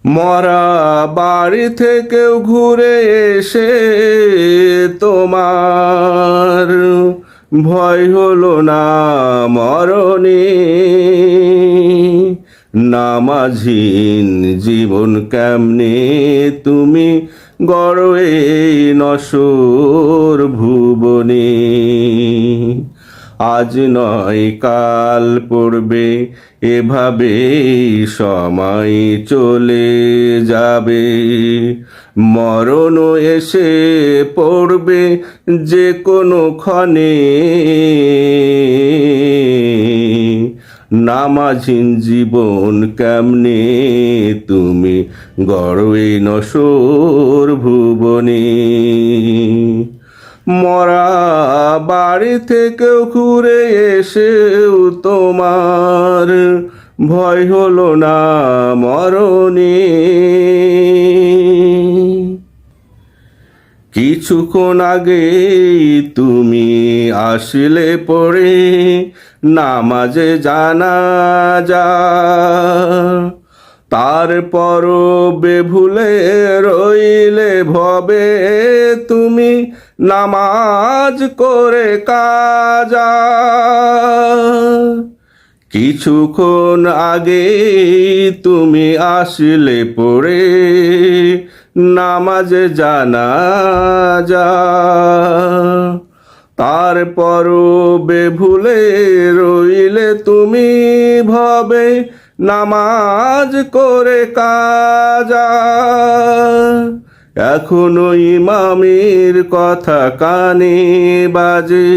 মরা বাড়ি থেকেও ঘুরে এসে তোমার ভয় হলো না মরণে। নামাঝীন জীবন কেমনে তুমি গড়ো এই নশ্বর ভুবনে। আজ নয় কাল পড়বে এভাবে সময় চলে যাবে। মরণ এসে পড়বে যে কোনো ক্ষণে। নামাঝীন জীবন কেমনে তুমি গড়ো এই নশ্বর ভুবনে। মরা বাড়ি থেকেও ঘুরে এসেও তোমার ভয় হলো না মরণে। কিছুক্ষণ আগে তুমি আসলে পড়ে নামাজে জানাজা, তারপরও বেভুলে রইলে ভবে তুমি নামাজ করে কাজা। কিছুক্ষণ আগে তুমি আসলে পড়ে নামাজে জানাজা, তারপরও বেভুলে রইলে তুমি ভবে নামাজ করে কাজা। এখনো ইমামের কথা কানে বাজে,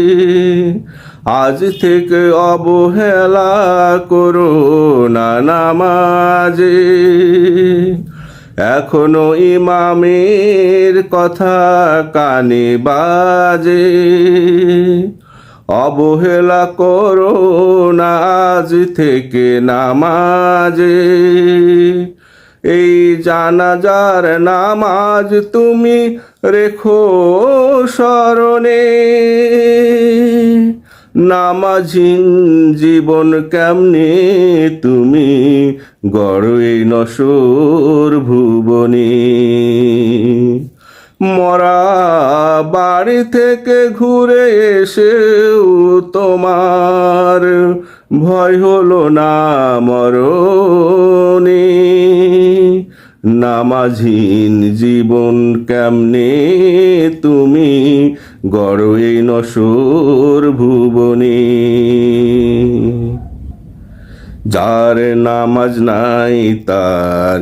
আজ থেকে অবহেলা করো না নামাজে। এখনো ইমামের কথা কানে বাজে, অবহেলা করো না আজ থেকে নামাজে। এই জানাজার নামাজ তুমি রেখো স্মরণে। নামাঝীন জীবন কেমনে তুমি গড়ো এই নশ্বর ভুবনে। মরা বাড়ি থেকে ঘুরে এসেও তোমার ভয় হলো না মরণে। নামাঝীন জীবন কেমনে তুমি গড়ো এই নশ্বর ভুবনে। যার নামাজ নাই তার